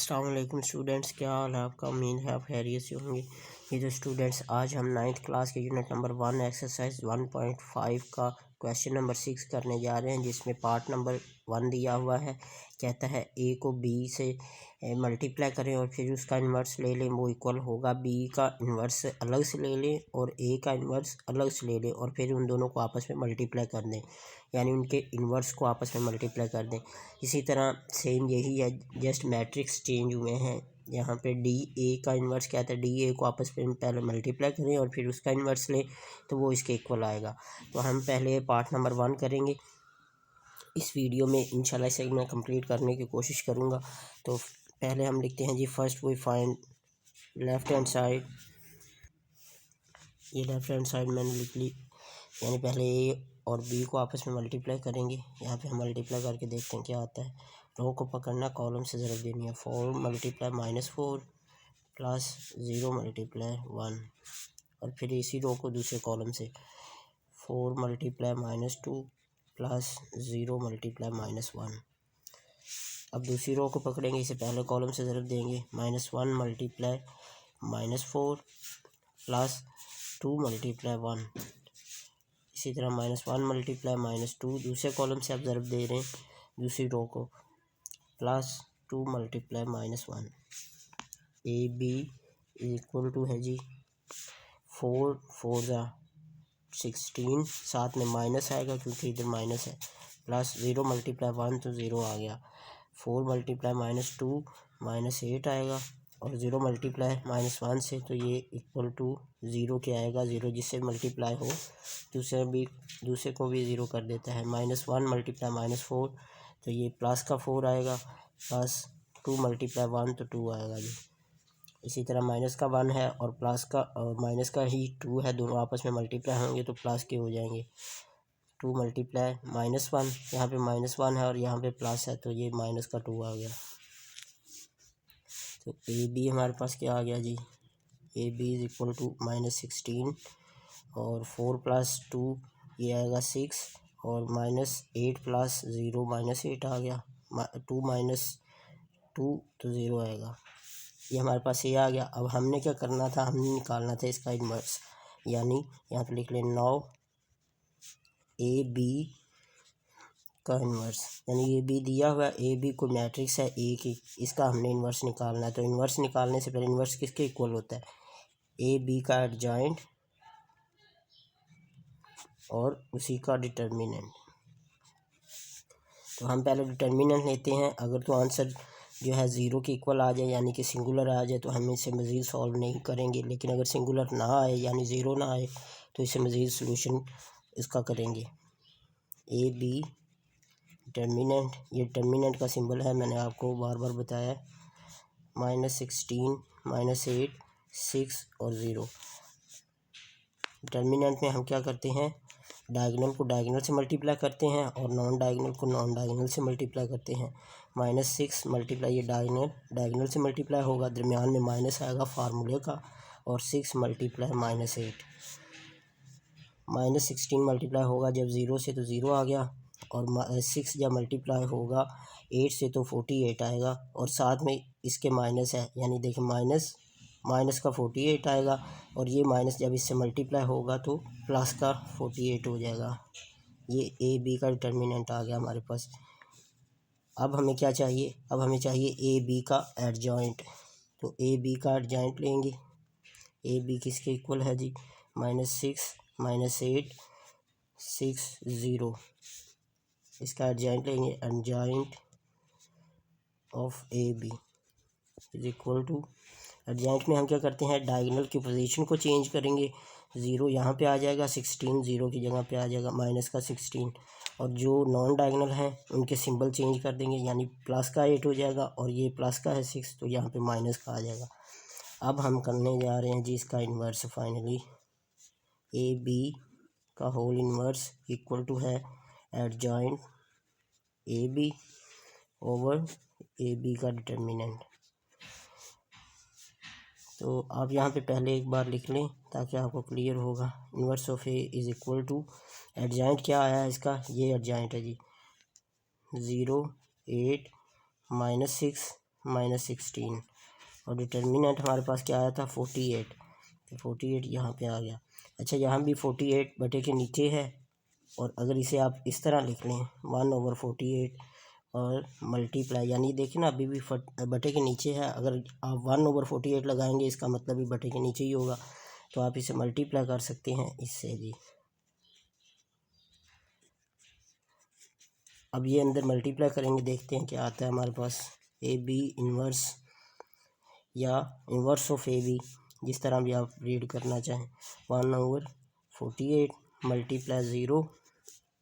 अस्सलाम वालेकुम स्टूडेंट्स, क्या हाल है आपका। उम्मीद है आप खैरियत से होंगे। ये जो स्टूडेंट्स, आज हम 9th क्लास के यूनिट नंबर 1 एक्सरसाइज 1.5 का क्वेश्चन नंबर 6 करने जा रहे हैं, जिसमें पार्ट नंबर 1 दिया हुआ है। कहता है ए को बी से मल्टीप्लाई करें और फिर उसका इन्वर्स ले लें, वो इक्वल होगा बी का इन्वर्स अलग से ले लें और ए का इन्वर्स अलग से ले लें और फिर उन दोनों को आपस में मल्टीप्लाई कर दें, यानी उनके इन्वर्स को आपस में मल्टीप्लाई कर दें। इसी तरह सेम यही है, जस्ट मैट्रिक्स चेंज हुए हैं। यहाँ पे डी ए का इन्वर्स कहता है डी ए को आपस में पहले मल्टीप्लाई करें और फिर उसका इन्वर्स लें तो वो इसके इक्वल आएगा। तो हम पहले पार्ट नंबर 1 करेंगे। इस वीडियो में इंशाल्लाह इसे मैं कंप्लीट करने की कोशिश करूँगा। तो पहले हम लिखते हैं जी, first we find left hand side. ये लेफ़्ट हैंड साइड मैंने लिख ली, यानी पहले ए और बी को आपस में मल्टीप्लाई करेंगे। यहाँ पे हम मल्टीप्लाई करके देखते हैं क्या आता है। रो को पकड़ना, कॉलम से ज़रूर देनी है। 4 मल्टीप्लाई -4 प्लस 0 मल्टीप्लाई 1, और फिर इसी रो को दूसरे कॉलम से 4 मल्टीप्लाई -2 प्लस 0 मल्टीप्लाई -1। अब दूसरी रो को पकड़ेंगे, इसे पहले कॉलम से ज़रूर देंगे। -1 मल्टीप्लाई -4 प्लस 2 मल्टीप्लाई 1। इसी तरह -1 मल्टीप्लाई -2 दूसरे कॉलम से ऑब्जर्व दे रहे हैं दूसरी रो को, plus 2 multiply -1। A B equal to है जी 4 4 जा 16, साथ में माइनस आएगा क्योंकि इधर माइनस है, प्लस 0 मल्टीप्लाई 1 तो 0 आ गया। 4 मल्टीप्लाई -2 -8 आएगा, और 0 मल्टीप्लाई -1 से तो ये इक्वल टू 0 के आएगा। 0 जिससे मल्टीप्लाई हो दूसरे को भी 0 कर देता है। -1 मल्टीप्लाई -4 तो ये प्लस का 4 आएगा, प्लस 2 मल्टीप्लाई 1 तो 2 आएगा जी। इसी तरह माइनस का 1 है और प्लस का माइनस का ही 2 है, दोनों आपस में मल्टीप्लाई होंगे तो प्लस के हो जाएंगे। 2 मल्टीप्लाई -1, यहाँ पे -1 है और यहाँ पे प्लस है तो ये माइनस का 2 आ गया। तो ए बी हमारे पास क्या आ गया जी, A B is equal to -16 और 4 + 2 ये आएगा 6, और -8 + 0 -8 आ गया। 2 - 2 तो 0 आएगा। ये हमारे पास ये आ गया। अब हमने क्या करना था, हमने निकालना था इसका इन्वर्स, यानी यहाँ पे लिख लें 9 ए बी का इन्वर्स, यानी ए बी दिया हुआ ए बी को मैट्रिक्स है ए की, इसका हमने इन्वर्स निकालना है। तो इन्वर्स निकालने से पहले इन्वर्स किसके इक्वल होता है, ए बी का एडजॉइंट और उसी का डिटर्मिनेंट। तो हम पहले डिटर्मिनेंट लेते हैं। अगर तो आंसर जो है 0 के इक्वल आ जाए, यानी कि सिंगुलर आ जाए, तो हम इसे मज़ीद सॉल्व नहीं करेंगे। लेकिन अगर सिंगुलर ना आए, यानी 0 ना आए, तो इसे मज़ीद सॉल्यूशन इसका करेंगे। ए बी डिटर्मिनेंट, ये डिटर्मिनेंट का सिंबल है, मैंने आपको बार बार बताया। -16 -8 6 और 0। डिटर्मिनेंट में हम क्या करते हैं, डायगोनल को डायगोनल से मल्टीप्लाई करते हैं और नॉन डायगोनल को नॉन डायगोनल से मल्टीप्लाई करते हैं। -6 मल्टीप्लाई, ये डायगोनल से मल्टीप्लाई होगा, दरमियान में माइनस आएगा फार्मूले का, और 6 मल्टीप्लाई -8। -16 मल्टीप्लाई होगा जब 0 से तो 0 आ गया, और 6 जब मल्टीप्लाई होगा 8 से तो 48 आएगा, और साथ में इसके माइनस है, यानी देखिए माइनस का 48 आएगा, और ये माइनस जब इससे मल्टीप्लाई होगा तो प्लस का 48 हो जाएगा। ये ए बी का डिटर्मिनेंट आ गया हमारे पास। अब हमें क्या चाहिए, अब हमें चाहिए ए बी का एडजॉइंट। तो ए बी का एडजॉइंट लेंगे। ए बी किसके इक्वल है जी, -6 -8 6 0। इसका एडजॉइंट लेंगे, adjoint of A B is equal to, adjoint में हम क्या करते हैं, डायगोनल की पोजीशन को चेंज करेंगे। 0 यहाँ पे आ जाएगा, 16 0 की जगह पे आ जाएगा माइनस का 16, और जो नॉन डायगोनल हैं उनके सिंबल चेंज कर देंगे, यानी प्लस का 8 हो जाएगा, और ये प्लस का है 6 तो यहाँ पे माइनस का आ जाएगा। अब हम करने जा रहे हैं जी इसका इन्वर्स। फाइनली ए बी का होल इन्वर्स इक्वल टू है adjoint A B over A B का डिटर्मिनेंट। तो आप यहाँ पे पहले एक बार लिख लें ताकि आपको क्लियर होगा। Inverse of A is equal to, adjoint क्या आया है इसका, ये एडजॉइंट है जी 0 8 -6 -16 और डिटर्मिनेंट हमारे पास क्या आया था 48, तो 48 यहाँ पे आ गया। अच्छा यहाँ भी 48 बटे के नीचे है और अगर इसे आप इस तरह लिख लें 1/48 और मल्टीप्लाई, यानी देखिए ना अभी भी बटे के नीचे है, अगर आप 1/48 लगाएंगे इसका मतलब भी बटे के नीचे ही होगा, तो आप इसे मल्टीप्लाई कर सकते हैं इससे जी। अब ये अंदर मल्टीप्लाई करेंगे, देखते हैं क्या आता है हमारे पास। ए बी इन्वर्स या इन्वर्स ऑफ ए बी, जिस तरह भी आप रीड करना चाहें, 1/48 मल्टीप्लाई 0,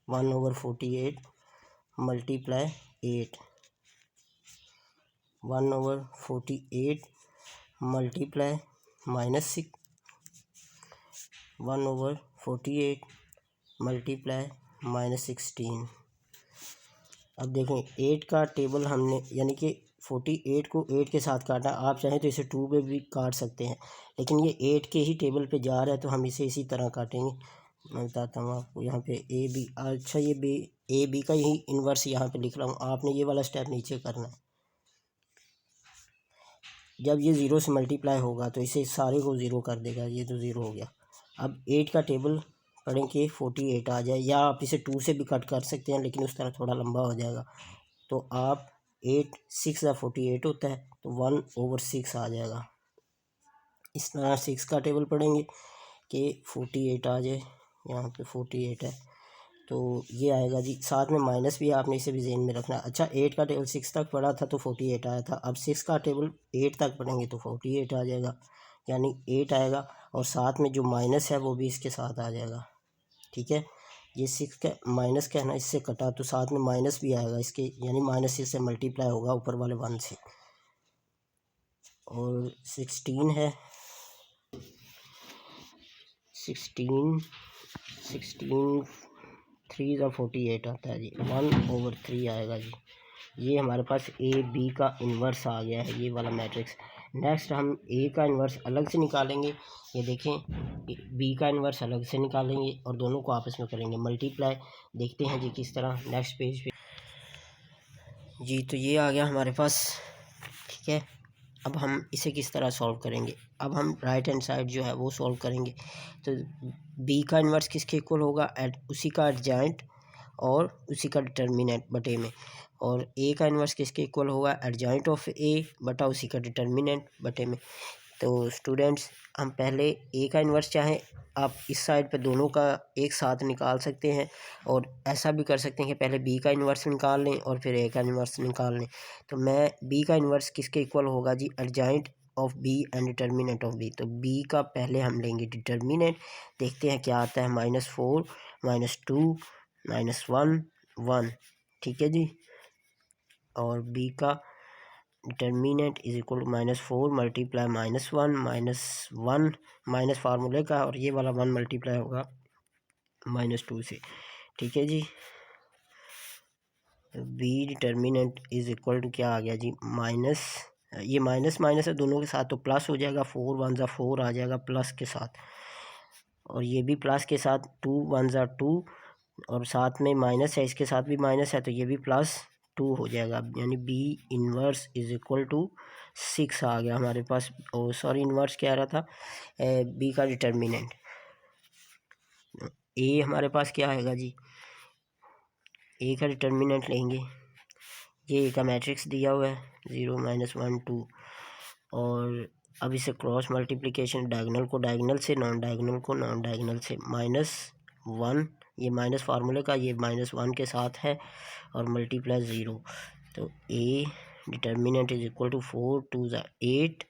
1/48 मल्टीप्लाई 8, 1/48 मल्टीप्लाई -6, 1/48 मल्टीप्लाई -16। अब देखें 8 का टेबल हमने यानी कि 48 को 8 के साथ काटा, आप चाहें तो इसे 2 पे भी काट सकते हैं, लेकिन ये 8 के ही टेबल पे जा रहा है तो हम इसे इसी तरह काटेंगे। मैं बताता हूँ आपको, यहाँ पे ए बी, अच्छा ये बी ए बी का ही इन्वर्स यहाँ पे लिख रहा हूँ, आपने ये वाला स्टेप नीचे करना है। जब ये 0 से मल्टीप्लाई होगा तो इसे सारे को 0 कर देगा, ये तो 0 हो गया। अब 8 का टेबल पढ़ें कि 48 आ जाए, या आप इसे 2 से भी कट कर सकते हैं, लेकिन उस तरह थोड़ा लंबा हो जाएगा। तो आप 8 6 या 48 होता है, तो 1/6 आ जाएगा। इस तरह 6 का टेबल पढ़ेंगे कि 48 आ जाए, यहाँ पे 48 है तो ये आएगा जी। साथ में माइनस भी आपने इसे भी ज़हन में रखना। अच्छा 8 का टेबल 6 तक पढ़ा था तो 48 आया था, अब 6 का टेबल 8 तक पढ़ेंगे तो 48 आ जाएगा, यानी 8 आएगा और साथ में जो माइनस है वो भी इसके साथ आ जाएगा। ठीक है, ये 6 का माइनस का है ना, इससे कटा तो साथ में माइनस भी आएगा इसके, यानी -6 से मल्टीप्लाई होगा ऊपर वाले 1 से। और 16 है, 16 3 × 48 आता है जी, 1/3 आएगा जी। ये हमारे पास ए बी का इन्वर्स आ गया है, ये वाला मैट्रिक्स। नेक्स्ट हम ए का इन्वर्स अलग से निकालेंगे, ये देखें बी का इन्वर्स अलग से निकालेंगे और दोनों को आपस में करेंगे मल्टीप्लाई। देखते हैं जी किस तरह, नेक्स्ट पेज पे जी। तो ये आ गया हमारे पास, ठीक है। अब हम इसे किस तरह सॉल्व करेंगे, अब हम राइट हैंड साइड जो है वो सॉल्व करेंगे। तो बी का इन्वर्स किसके इक्वल होगा, उसी का एडजॉइंट और उसी का डिटर्मिनेंट बटे में, और ए का इन्वर्स किसके इक्वल होगा, एडजॉइंट ऑफ ए बटा उसी का डिटर्मिनेंट बटे में। तो स्टूडेंट्स हम पहले ए का इन्वर्स चाहें आप इस साइड पे दोनों का एक साथ निकाल सकते हैं, और ऐसा भी कर सकते हैं कि पहले बी का इन्वर्स निकाल लें और फिर ए का इन्वर्स निकाल लें। तो मैं बी का इन्वर्स किसके इक्वल होगा जी, adjoint of B and determinant of B. तो बी का पहले हम लेंगे डिटर्मिनेंट, देखते हैं क्या आता है, -4 -2 -1 1, ठीक है जी। और बी का determinant is equal to -4 multiply -1 -1 minus फार्मूले का, और ये वाला 1 मल्टीप्लाई होगा -2 से, ठीक है जी। B determinant is equal to क्या आ गया जी, माइनस, ये माइनस माइनस है दोनों के साथ तो प्लस हो जाएगा, 4 1 ज़ा 4 आ जाएगा प्लस के साथ, और ये भी प्लस के साथ 2 1 ज़ा 2, और साथ में माइनस है, इसके साथ भी माइनस है तो ये भी +2 हो जाएगा, यानी B inverse is equal to 6 आ गया हमारे पास। ओ सॉरी, इन्वर्स क्या आ रहा था, बी का डिटर्मिनेंट। ए हमारे पास क्या आएगा जी, ए का डिटर्मिनेंट लेंगे, ये ए का मैट्रिक्स दिया हुआ है 0 -1 2, और अब इसे क्रॉस मल्टीप्लिकेशन, डायगोनल को डायगोनल से, नॉन डायगोनल को नॉन डायगोनल से, -1, ये माइनस फार्मूले का, ये -1 के साथ है, और मल्टीप्लाई 0, तो A determinant is equal to 4 2 ज़ा 8,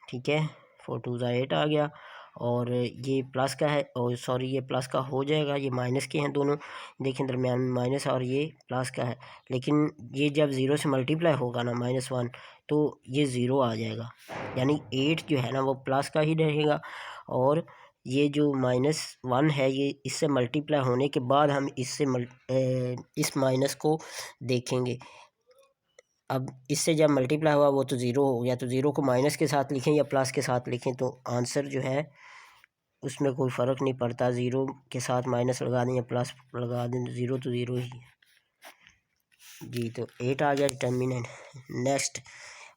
ठीक है, 4 2 ज़ा 8 आ गया, और ये प्लस का है, और सॉरी ये प्लस का हो जाएगा, ये माइनस के हैं दोनों, देखें दरमियान में माइनस, और ये प्लस का है, लेकिन ये जब 0 से मल्टीप्लाई होगा ना -1, तो ये 0 आ जाएगा, यानी 8 जो है ना वो प्लस का ही रहेगा, और ये जो -1 है ये इससे मल्टीप्लाई होने के बाद हम इससे इस माइनस को देखेंगे। अब इससे जब मल्टीप्लाई हुआ वो तो 0 हो गया, तो 0 को माइनस के साथ लिखें या प्लस के साथ लिखें तो आंसर जो है उसमें कोई फ़र्क नहीं पड़ता, 0 के साथ माइनस लगा दें या प्लस लगा दें, 0 तो 0 ही है जी। तो 8 आ गया डिटर्मिनेंट। नेक्स्ट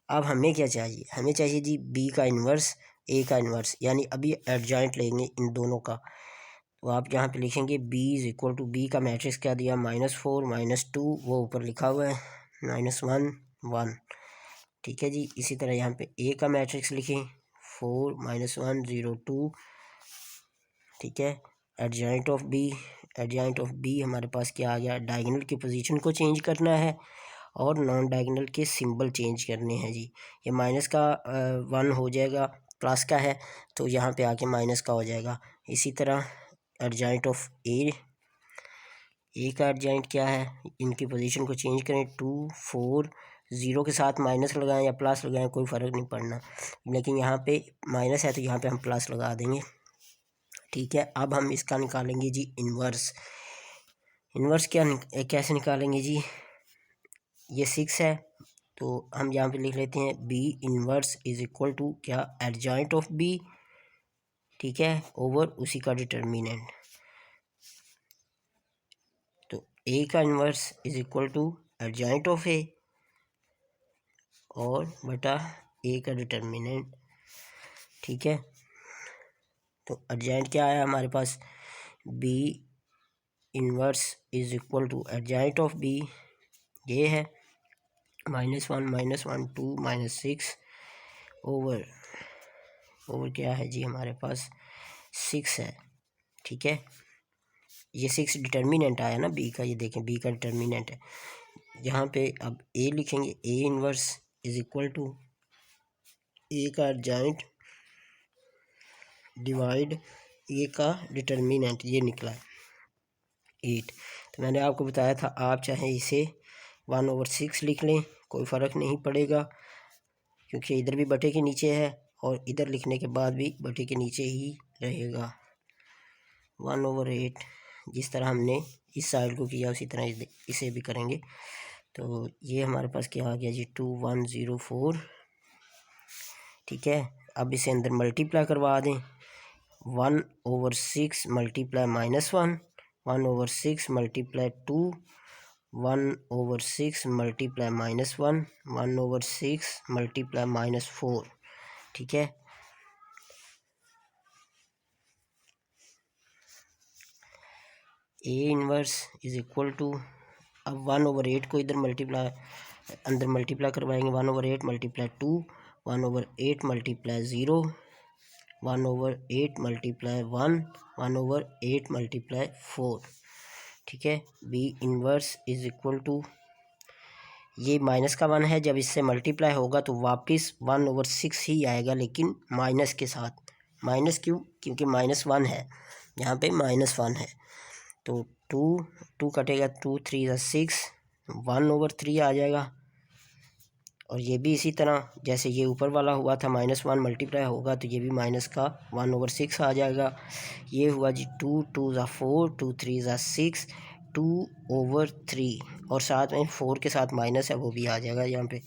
अब हमें क्या चाहिए, हमें चाहिए जी बी का इन्वर्स ए का इन्वर्स, यानी अभी एडजॉइंट लेंगे इन दोनों का। तो आप यहाँ पे लिखेंगे B is equal to, B का मैट्रिक्स क्या दिया, -4 -2, वो ऊपर लिखा हुआ है -1 1। ठीक है जी। इसी तरह यहाँ पे ए का मैट्रिक्स लिखें 4 -1 0 2। ठीक है। Adjoint of B, adjoint of B हमारे पास क्या आ गया, डायगोनल की पोजीशन को चेंज करना है और नॉन डायगोनल के सिंबल चेंज करने हैं जी। ये माइनस का 1 हो जाएगा, प्लस का है तो यहाँ पे आके माइनस का हो जाएगा। इसी तरह एडजॉइंट ऑफ ए का एडजॉइंट क्या है, इनकी पोजीशन को चेंज करें 2 4, 0 के साथ माइनस लगाएं या प्लस लगाएं कोई फ़र्क नहीं पड़ना, लेकिन यहाँ पे माइनस है तो यहाँ पे हम प्लस लगा देंगे। ठीक है। अब हम इसका निकालेंगे जी इन्वर्स। इन्वर्स कैसे निकालेंगे जी, ये 6 है तो हम यहाँ पे लिख लेते हैं B inverse is equal to क्या, एडजॉइंट ऑफ बी, ठीक है, ओवर उसी का डिटर्मिनेंट। तो ए का inverse is equal to adjoint of A और बटा ए का डिटर्मिनेंट। ठीक है। तो एडजॉइंट क्या आया हमारे पास, B inverse is equal to adjoint of B ये है -1 -1 2 -6 ओवर क्या है जी हमारे पास 6 है। ठीक है। ये 6 डिटर्मिनेंट आया ना बी का, ये देखें बी का डिटर्मिनेंट है। यहाँ पे अब ए लिखेंगे, ए इन्वर्स इज इक्वल टू ए का एडजॉइंट डिवाइड ए का डिटर्मिनेंट, ये निकला है 8। तो मैंने आपको बताया था आप चाहे इसे 1/6 लिख लें कोई फ़र्क नहीं पड़ेगा, क्योंकि इधर भी बटे के नीचे है और इधर लिखने के बाद भी बटे के नीचे ही रहेगा। 1/8 जिस तरह हमने इस साइड को किया उसी तरह इसे भी करेंगे। तो ये हमारे पास क्या आ गया जी 2104। ठीक है। अब इसे अंदर मल्टीप्लाई करवा दें, 1/6 मल्टीप्लाई -1, 1/6 मल्टीप्लाई 2, 1/6 मल्टीप्लाई -1, 1/6 मल्टीप्लाई -4। ठीक है। ए इन्वर्स इज इक्वल टू, अब 1/8 को इधर अंदर मल्टीप्लाई करवाएंगे, 1/8 मल्टीप्लाई 2, 1/8 मल्टीप्लाई 0, 1/8 मल्टीप्लाई 1, 1/8 मल्टीप्लाई 4। ठीक है। B inverse is equal to, ये -1 है, जब इससे मल्टीप्लाई होगा तो वापस 1/6 ही आएगा, लेकिन माइनस के साथ। माइनस क्यों, क्योंकि -1 है, यहाँ पे -1 है। तो 2 कटेगा, 2 3 6, 1/3 आ जाएगा। और ये भी इसी तरह जैसे ये ऊपर वाला हुआ था -1 मल्टीप्लाई होगा तो ये भी माइनस का 1/6 आ जाएगा। ये हुआ जी 2 2 ज़ा 4, 2 3 ज़ा 6, 2/3 और साथ में 4 के साथ माइनस है वो भी आ जाएगा यहाँ पे।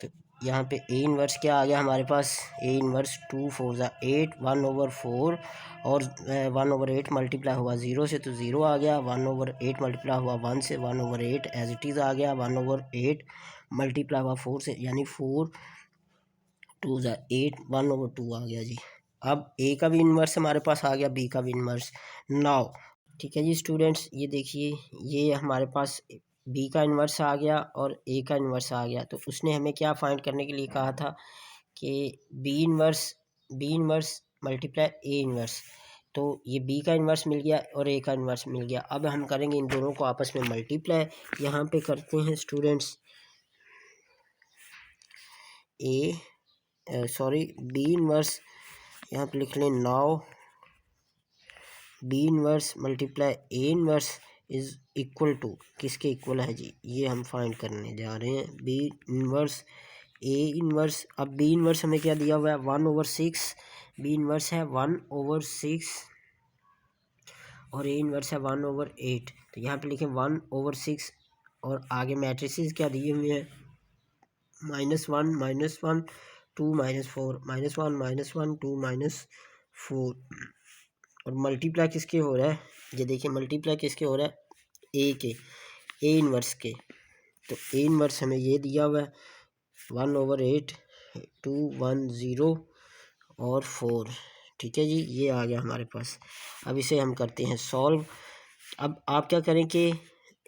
तो यहाँ पे ए इन्वर्स क्या आ गया हमारे पास, ए इन्वर्स 2 4 ज़ा 8, 1/4 और 1/8 मल्टीप्लाई हुआ 0 से तो 0 आ गया, 1/8 मल्टीप्लाई हुआ 1 से 1/8 एज इट इज़ आ गया, 1/8 मल्टीप्लाई हुआ 4 से, यानी 4 2 ज़ा 8, 1/2 आ गया जी। अब ए का भी इन्वर्स हमारे पास आ गया, बी का भी इन्वर्स नाउ। ठीक है जी स्टूडेंट्स, ये देखिए ये हमारे पास बी का इन्वर्स आ गया और ए का इन्वर्स आ गया। तो उसने हमें क्या फाइंड करने के लिए कहा था कि B inverse multiply A inverse. तो ये बी का इन्वर्स मिल गया और ए का इन्वर्स मिल गया। अब हम करेंगे इन दोनों को आपस में मल्टीप्लाई। यहाँ पे करते हैं स्टूडेंट्स बी इन्वर्स, यहाँ पे लिख लें now B inverse multiply A inverse is equal to, किसके इक्वल है जी, ये हम फाइंड करने जा रहे हैं। बी इन्वर्स ए इन्वर्स, अब बी इन्वर्स हमें क्या दिया हुआ है 1/6, बी इन्वर्स है 1/6 और ए इन्वर्स है 1/8। तो यहाँ पे लिखें 1/6 और आगे मैट्रिसेस क्या दिए हुए हैं -1 -1 2 -4, -1 -1 2 -4। और मल्टीप्लाई किसके हो रहा है, ये देखिए मल्टीप्लाई किसके हो रहा है, ए इन्वर्स के। तो ए इन्वर्स हमें ये दिया हुआ है 1/8, 2, 1, 0 और 4। ठीक है जी, ये आ गया हमारे पास। अब इसे हम करते हैं सॉल्व। अब आप क्या करें कि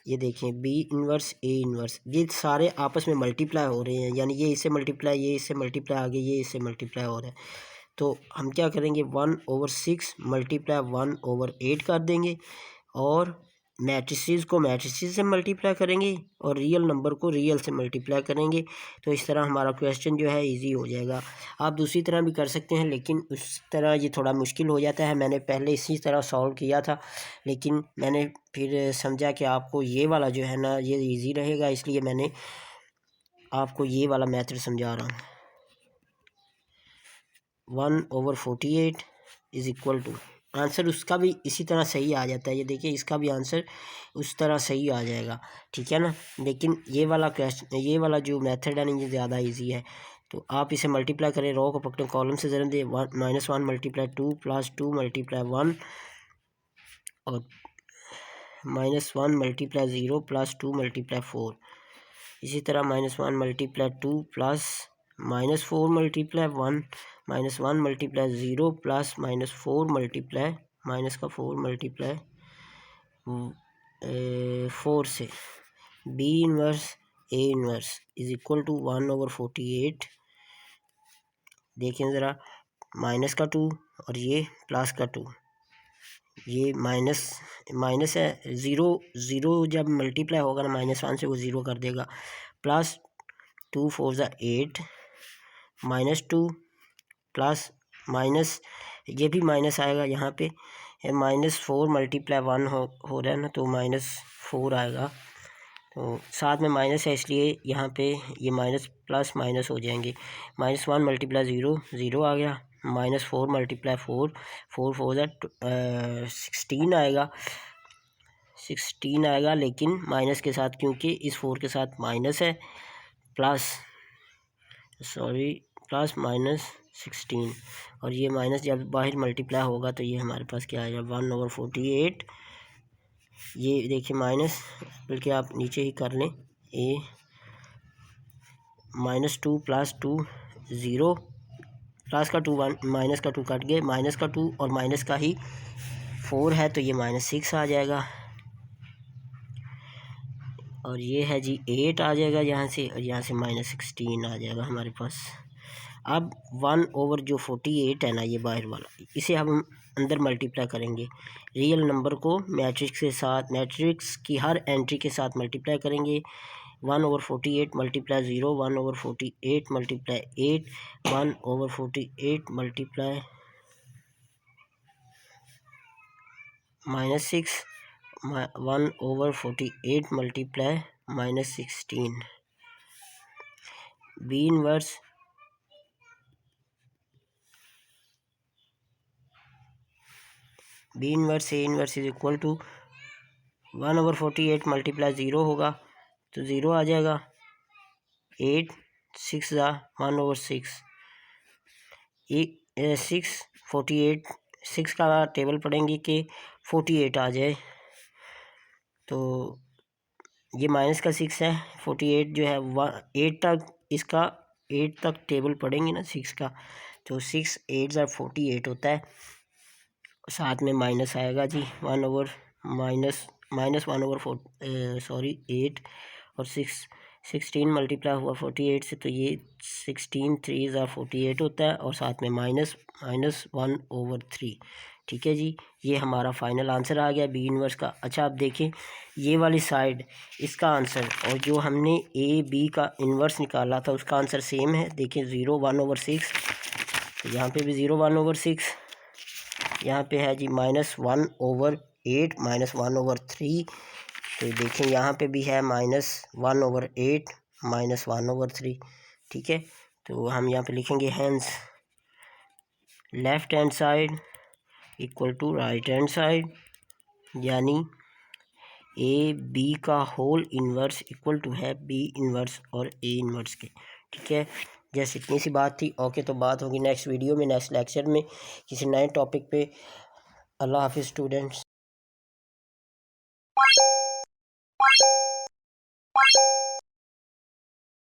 ये देखें बी इन्वर्स ए इन्वर्स ये सारे आपस में मल्टीप्लाई हो रहे हैं, यानी ये इससे मल्टीप्लाई, ये इससे मल्टीप्लाई, आगे ये इससे मल्टीप्लाई हो रहा है। तो हम क्या करेंगे 1/6 मल्टीप्लाई 1/8 कर देंगे और मैट्रिसेस को मैट्रिसेस से मल्टीप्लाई करेंगे और रियल नंबर को रियल से मल्टीप्लाई करेंगे। तो इस तरह हमारा क्वेश्चन जो है इजी हो जाएगा। आप दूसरी तरह भी कर सकते हैं, लेकिन उस तरह ये थोड़ा मुश्किल हो जाता है। मैंने पहले इसी तरह सॉल्व किया था, लेकिन मैंने फिर समझा कि आपको ये वाला जो है ना ये इजी रहेगा, इसलिए मैंने आपको ये वाला मेथड समझा रहा हूँ। 1/48 इज इक्वल टू, आंसर उसका भी इसी तरह सही आ जाता है। ये देखिए इसका भी आंसर उस तरह सही आ जाएगा, ठीक है ना। लेकिन ये वाला क्वेश्चन, ये वाला जो मेथड है ना ये ज़्यादा इजी है। तो आप इसे मल्टीप्लाई करें, रो को पकड़ें, कॉलम से जरा दे, -1 मल्टीप्लाई 2 प्लस 2 मल्टीप्लाई 1 और -1 मल्टीप्लाई 0 प्लस 2 मल्टीप्लाई 4। इसी तरह -1 multiply 2 plus -4 multiply 1 -1 multiply 0 plus -4 multiply -4 multiply 4 से B inverse A inverse is equal to 1/48। देखें ज़रा, माइनस का 2 और ये प्लस का 2, ये माइनस है, ज़ीरो जब मल्टीप्लाई होगा ना -1 से वो ज़ीरो कर देगा। प्लस 2 4 ज़ा 8 -2 प्लस माइनस, ये भी माइनस आएगा यहाँ पे, -4 मल्टीप्लाई 1 हो रहा है ना, तो -4 आएगा। तो साथ में माइनस है इसलिए यहाँ पे ये माइनस प्लस माइनस हो जाएंगे। -1 मल्टीप्लाई 0 0 आ गया, -4 मल्टीप्लाई 4 4 4 ज़ा 16 आएगा, 16 आएगा, लेकिन माइनस के साथ, क्योंकि इस 4 के साथ माइनस है, प्लस -16 और ये माइनस जब बाहर मल्टीप्लाई होगा तो ये हमारे पास क्या आएगा 1/48। ये देखिए माइनस, बल्कि आप नीचे ही कर लें, ए -2 प्लस 2 0 प्लस का 2 1 माइनस का 2 कट गए, माइनस का 2 और माइनस का ही 4 है तो ये -6 आ जाएगा। और ये है जी 8 आ जाएगा यहाँ से, और यहाँ से -16 आ जाएगा हमारे पास। अब 1/48 है ना ये बाहर वाला, इसे हम अंदर मल्टीप्लाई करेंगे। रियल नंबर को मैट्रिक्स के साथ, मैट्रिक्स की हर एंट्री के साथ मल्टीप्लाई करेंगे। 1/48 multiply 0, 1/48 multiply 8, 1/48 multiply -6, 1/48 multiply -16। B inverse A inverse is equal to 1/48 multiply 0 होगा तो 0 आ जाएगा, 8 6 ज़ा 1/6, 6 48, 6 का टेबल पढ़ेंगे कि 48 आ जाए, तो ये माइनस का 6 है, 48 जो है 8 तक, इसका 8 तक टेबल पढ़ेंगे ना 6 का, तो 6 8 ज़ा 48 होता है। साथ में माइनस आएगा जी 1/, -1/8 और 16 मल्टीप्लाई हुआ 48 से, तो ये 16 3 ज़ा 48 होता है, और साथ में -1/3। ठीक है जी, ये हमारा फाइनल आंसर आ गया बी इन्वर्स का। अच्छा आप देखें ये वाली साइड, इसका आंसर और जो हमने ए बी का इन्वर्स निकाला था उसका आंसर सेम है। देखें 0 1/6, तो यहाँ पे भी 0 1/6, यहाँ पे है जी -1/8 -1/3, तो देखें यहाँ पे भी है -1/8 -1/3। ठीक है, तो हम यहाँ पे लिखेंगे hence left hand side equal to right hand side, यानी ए बी का होल इन्वर्स इक्वल टू है बी इन्वर्स और ए इन्वर्स के। ठीक है, जैसे इतनी सी बात थी। ओके, तो बात होगी नेक्स्ट वीडियो में, नेक्स्ट लेक्चर में, किसी नए टॉपिक पे। अल्लाह हाफिज़ स्टूडेंट्स।